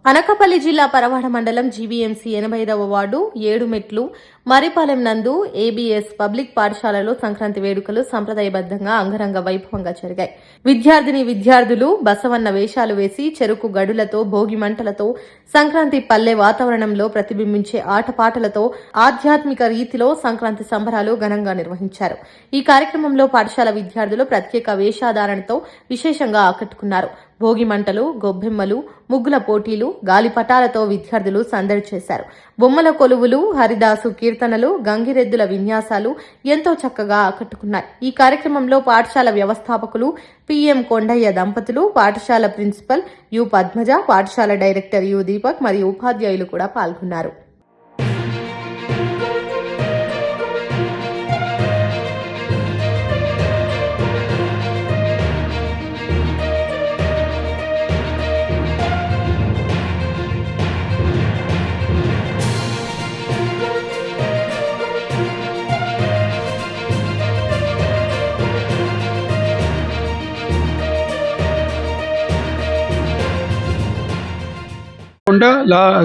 అనకాపల్లి జిల్లా పరవాడ మండలం GVMC 85వ ward ఏడుమెట్లు Maripalem నందు ఏబీఎస్ పబ్లిక్ పాఠశాలలో సంక్రాంతి వేడుకలు సంప్రదాయబద్దంగా అంగరంగ వైభవంగా జరిగాయి. విద్యార్థులు బసవన్న వేషాలు వేసి చెరుకు గడులతో భోగి మంటలతో సంక్రాంతి పల్లె వాతావరణంలో ప్రతిబింబించే ఆటపాటలతో ఆధ్యాత్మిక రీతిలో సంక్రాంతి సంబరాలు ఘనంగా నిర్వహించారు. ఈ కార్యక్రమంలో పాఠశాల విద్యార్థులు ప్రత్యేక వేషధారణతో విశేషంగా ఆకట్టుకున్నారు. భోగి మంటలు, గొబ్బెమ్మలు, ముగ్గుల పోటీలు, గాలిపటాలతో విద్యార్థులు సందడి చేశారు. బొమ్మల కొలువులు, హరిదాసు కీర్తనలు, గంగిరెద్దుల విన్యాసాలు ఎంతో చక్కగా ఆకట్టుకున్నాయి. ఈ కార్యక్రమంలో పాఠశాల వ్యవస్థాపకులు పిఎం కొండయ్య దంపతులు, పాఠశాల ప్రిన్సిపల్ యు పద్మజ, పాఠశాల డైరెక్టర్ యు దీపక్ మరియు ఉపాధ్యాయులు కూడా పాల్గొన్నారు.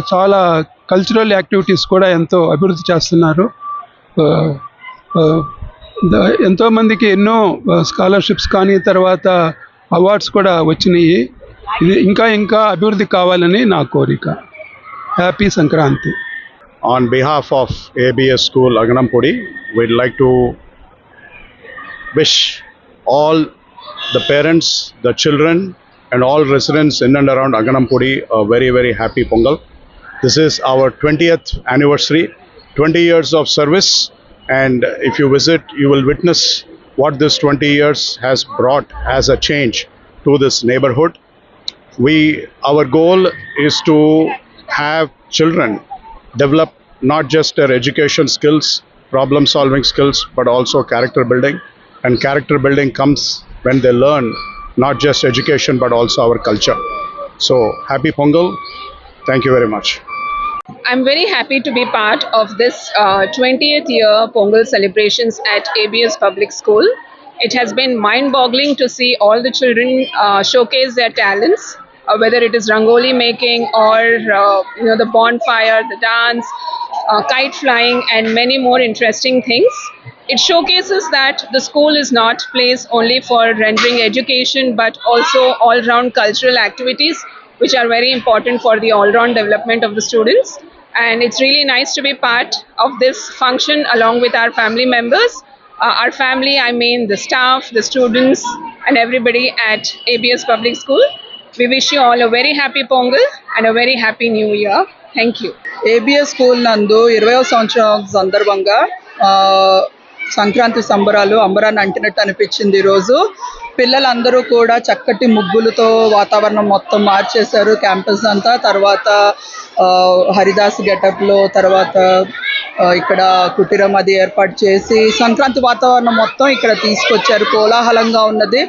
చాలా కల్చరల్ యాక్టివిటీస్ కూడా ఎంతో అభివృద్ధి చేస్తున్నారు. ఎంతోమందికి ఎన్నో స్కాలర్షిప్స్ కానీ తర్వాత అవార్డ్స్ కూడా వచ్చినాయి. ఇది ఇంకా అభివృద్ధి కావాలని నా కోరిక. Happy Sankranti. On behalf of ABS School Aganampudi, we'd like to wish all the parents, the children and all residents in and around Aganampudi a very, very happy Pongal. This is our 20th anniversary, 20 years of service, and if you visit, you will witness what this 20 years has brought as a change to this neighborhood. Our goal is to have children develop not just their education skills, problem solving skills, but also character building. And character building comes when they learn not just education but also our culture. So happy Pongal. Thank you very much. I'm very happy to be part of this 20th year Pongal celebrations at ABS Public School. It has been mind-boggling to see all the children showcase their talents, whether it is rangoli making or the bonfire, the dance, kite flying and many more interesting things. It showcases that the school is not place only for rendering education but also all-round cultural activities which are very important for the all-round development of the students. And it's really nice to be part of this function along with our family members. Our family, I mean the staff, the students and everybody at ABS Public School. We wish you all a very happy Pongal and a very happy New Year. Thank you. ABS School నందు 20వ సంవత్సరం సందర్భంగా సంక్రాంతి సంబరాలు అంబరాన్ని అంటినట్టు అనిపించింది. ఈరోజు పిల్లలందరూ కూడా చక్కటి ముగ్గులతో వాతావరణం మొత్తం మార్చేశారు క్యాంపస్ అంతా. తర్వాత హరిదాస్ గెటప్లో తర్వాత ఇక్కడ కుటీరం అది ఏర్పాటు చేసి సంక్రాంతి వాతావరణం మొత్తం ఇక్కడ తీసుకొచ్చారు. కోలాహలంగా ఉన్నది.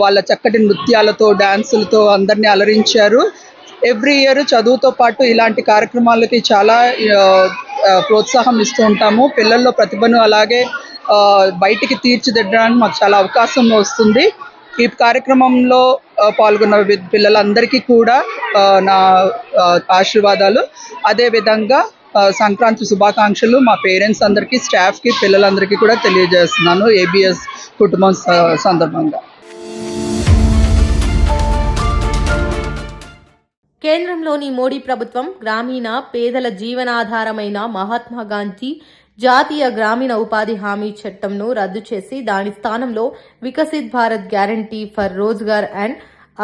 వాళ్ళ చక్కటి నృత్యాలతో డాన్సులతో అందరినీ అలరించారు. ఎవ్రీ ఇయర్ చదువుతో పాటు ఇలాంటి కార్యక్రమాలకి చాలా ప్రోత్సాహం ఇస్తూ ఉంటాము. పిల్లల్లో ప్రతిభను అలాగే బయటికి తీర్చిదిద్దడానికి మాకు చాలా అవకాశం వస్తుంది. ఈ కార్యక్రమంలో పాల్గొన్న పిల్లలందరికీ కూడా నా ఆశీర్వాదాలు. అదేవిధంగా సంక్రాంతి శుభాకాంక్షలు మా పేరెంట్స్ అందరికీ, స్టాఫ్కి, పిల్లలందరికీ కూడా తెలియజేస్తున్నాను ఏబిఎస్ కుటుంబం సందర్భంగా. కేంద్రంలోని మోడీ ప్రభుత్వం గ్రామీణ పేదల జీవనాధారమైన మహాత్మా గాంధీ జాతీయ గ్రామీణ ఉపాధి హామీ చట్టంను రద్దు చేసి దాని స్థానంలో Viksit Bharat guarantee for Rozgar and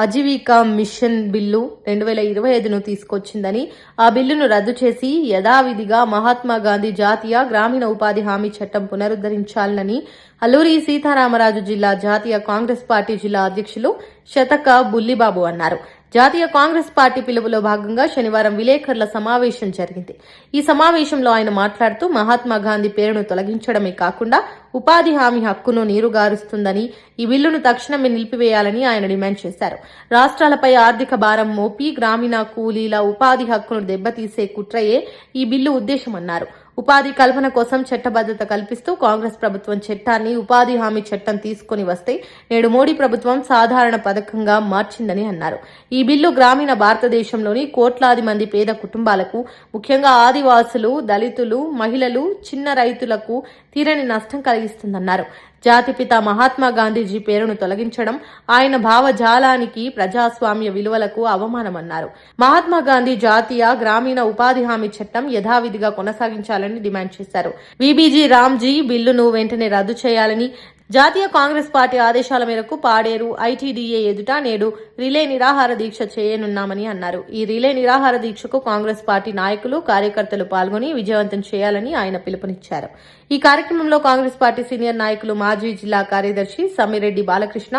Ajeevika mission bill 2025ను తీసుకొచ్చిందని, ఆ బిల్లును రద్దు చేసి యథావిధిగా మహాత్మా గాంధీ జాతీయ గ్రామీణ ఉపాధి హామీ చట్టం పునరుద్ధరించాలని అల్లూరి సీతారామరాజు జిల్లా జాతీయ కాంగ్రెస్ పార్టీ జిల్లా అధ్యక్షులు శతక బుల్లిబాబు అన్నారు. జాతీయ కాంగ్రెస్ పార్టీ పిలుపులో భాగంగా శనివారం విలేకరుల సమావేశం జరిగింది. ఈ సమావేశంలో ఆయన మాట్లాడుతూ మహాత్మా గాంధీ పేరును తొలగించడమే కాకుండా ఉపాధి హామీ హక్కును నీరుగారుస్తుందని, ఈ బిల్లును తక్షణమే నిలిపివేయాలని ఆయన డిమాండ్ చేశారు. రాష్ట్రాలపై ఆర్థిక భారం మోపి గ్రామీణ కూలీల ఉపాధి హక్కును దెబ్బతీసే కుట్రయే ఈ బిల్లు ఉద్దేశమన్నారు. ఉపాధి కల్పన కోసం చట్టబద్ధత కల్పిస్తూ కాంగ్రెస్ ప్రభుత్వం చట్టాన్ని ఉపాధి హామీ చట్టం తీసుకుని వస్తే నేడు మోడీ ప్రభుత్వం సాధారణ పథకంగా మార్చిందని అన్నారు. ఈ బిల్లు గ్రామీణ భారతదేశంలోని కోట్లాది మంది పేద కుటుంబాలకు, ముఖ్యంగా ఆదివాసులు, దళితులు, మహిళలు, చిన్న రైతులకు తీరని నష్టం కలిగిస్తుందన్నారు. జాతిపిత మహాత్మా గాంధీజీ పేరును తొలగించడం ఆయన భావజాలానికి, ప్రజాస్వామ్య విలువలకు అవమానమన్నారు. మహాత్మా గాంధీ జాతీయ గ్రామీణ ఉపాధి హామీ చట్టం యథావిధిగా కొనసాగించాలని డిమాండ్ చేశారు. వీబీజీ రామ్జీ బిల్లును వెంటనే రద్దు చేయాలని, జాతీయ కాంగ్రెస్ పార్టీ ఆదేశాల మేరకు పాడేరు ఐటీడీఏ ఎదుట నేడు రిలే నిరాహార దీక్ష చేయనున్నామని అన్నారు. ఈ రిలే నిరాహార దీక్షకు కాంగ్రెస్ పార్టీ నాయకులు, కార్యకర్తలు పాల్గొని విజయవంతం చేయాలని ఆయన పిలుపునిచ్చారు. ఈ కార్యక్రమంలో కాంగ్రెస్ పార్టీ సీనియర్ నాయకులు, మాజీ జిల్లా కార్యదర్శి సమ్మిరెడ్డి బాలకృష్ణ,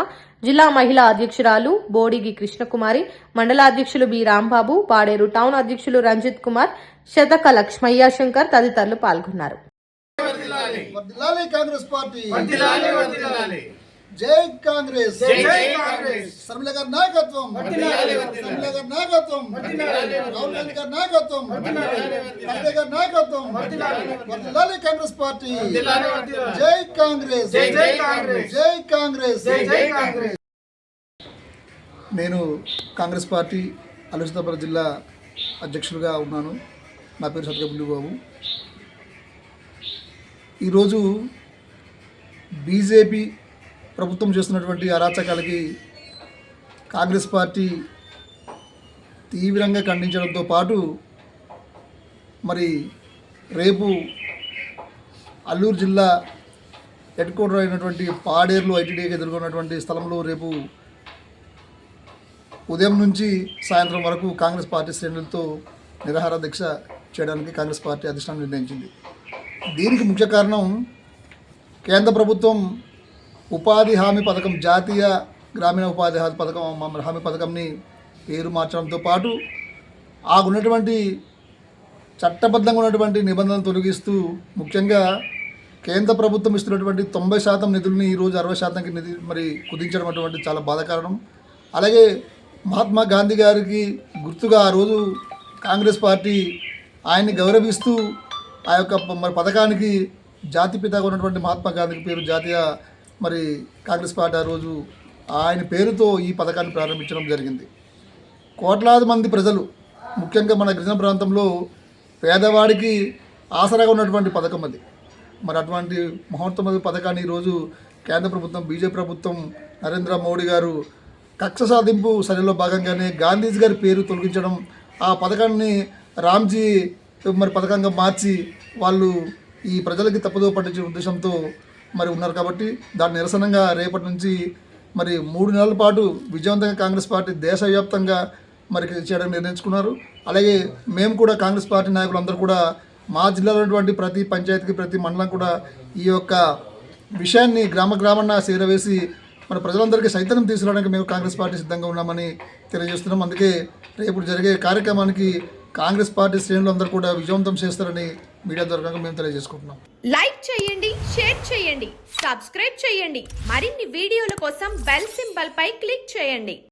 జిల్లా మహిళా అధ్యక్షురాలు బోడిగి కృష్ణకుమారి, మండల అధ్యక్షులు బి రాంబాబు, పాడేరు టౌన్ అధ్యక్షులు రంజిత్ కుమార్, శతక లక్ష్మయ్య శంకర్ తదితరులు పాల్గొన్నారు. వర్ధిల్లాలి కాంగ్రెస్ పార్టీ, జై కాంగ్రెస్, శర్మిల గారి నాయకత్వం, శర్మిల గారి నాయకత్వం, రాహుల్ గాంధీ గారి నాయకత్వం, ఖర్గే గారి నాయకత్వం, వర్ధిల్లాలి కాంగ్రెస్ పార్టీ, జై కాంగ్రెస్, జై కాంగ్రెస్. నేను కాంగ్రెస్ పార్టీ అల్లూరి జిల్లా అధ్యక్షులుగా ఉన్నాను. నా పేరు సత్యబుల్లి బాబు. ఈరోజు బీజేపీ ప్రభుత్వం చేస్తున్నటువంటి అరాచకాలకి కాంగ్రెస్ పార్టీ తీవ్రంగా ఖండించడంతో పాటు మరి రేపు అల్లూరు జిల్లా హెడ్ క్వార్టర్ అయినటువంటి పాడేరులో ఐటీడీఏకి ఎదుర్కొన్నటువంటి స్థలంలో రేపు ఉదయం నుంచి సాయంత్రం వరకు కాంగ్రెస్ పార్టీ శ్రేణులతో నిరాహార దీక్ష చేయడానికి కాంగ్రెస్ పార్టీ అధిష్టానం నిర్ణయించింది. దీనికి ముఖ్య కారణం కేంద్ర ప్రభుత్వం ఉపాధి హామీ పథకం, జాతీయ గ్రామీణ ఉపాధి హామీ పథకంని పేరు మార్చడంతో పాటు ఉన్నటువంటి చట్టబద్ధంగా ఉన్నటువంటి నిబంధనలు తొలగిస్తూ ముఖ్యంగా కేంద్ర ప్రభుత్వం ఇస్తున్నటువంటి 90% నిధుల్ని ఈరోజు 60%కి నిధి మరి కుదించడం అటువంటి చాలా బాధాకరం. అలాగే మహాత్మా గాంధీ గారికి గుర్తుగా ఆ రోజు కాంగ్రెస్ పార్టీ ఆయన్ని గౌరవిస్తూ ఆ యొక్క మరి పథకానికి జాతిపితగా ఉన్నటువంటి మహాత్మా గాంధీ పేరు జాతీయ మరి కాంగ్రెస్ పార్టీ ఆ రోజు ఆయన పేరుతో ఈ పథకాన్ని ప్రారంభించడం జరిగింది. కోట్లాది మంది ప్రజలు, ముఖ్యంగా మన గిరిజన ప్రాంతంలో పేదవాడికి ఆసరాగా ఉన్నటువంటి పథకం అది. మరి అటువంటి మహోత్తమ పథకాన్ని ఈరోజు కేంద్ర ప్రభుత్వం, బీజేపీ ప్రభుత్వం, నరేంద్ర మోడీ గారు కక్ష సాధింపు చర్యలో భాగంగానే గాంధీజీ గారి పేరు తొలగించడం, ఆ పథకాన్ని రామ్జీ మరి పథకంగా మార్చి వాళ్ళు ఈ ప్రజలకి తప్పుదో పట్టించే ఉద్దేశంతో మరి ఉన్నారు. కాబట్టి దాని నిరసనగా రేపటి నుంచి మరి 3 నెలల పాటు విజయవంతంగా కాంగ్రెస్ పార్టీ దేశవ్యాప్తంగా మరి చేయడానికి నిర్ణయించుకున్నారు. అలాగే మేము కూడా కాంగ్రెస్ పార్టీ నాయకులందరూ కూడా మా జిల్లాలో ఉన్నటువంటి ప్రతి పంచాయతీకి, ప్రతి మండలం కూడా ఈ యొక్క విషయాన్ని గ్రామాన్న చేరవేసి మన ప్రజలందరికీ చైతన్యం తీసుకురావడానికి మేము కాంగ్రెస్ పార్టీ సిద్ధంగా ఉన్నామని తెలియజేస్తున్నాం. అందుకే రేపు జరిగే కార్యక్రమానికి కాంగ్రెస్ పార్టీ శ్రేణులు అందరూ కూడా విజయవంతం చేస్తారని మీడియా ద్వారా మేము తెలియజేసుకుంటున్నాం. లైక్ చేయండి, షేర్ చేయండి, సబ్స్క్రైబ్ చేయండి. మరిన్ని వీడియోల కోసం బెల్ సింబల్ పై క్లిక్ చేయండి.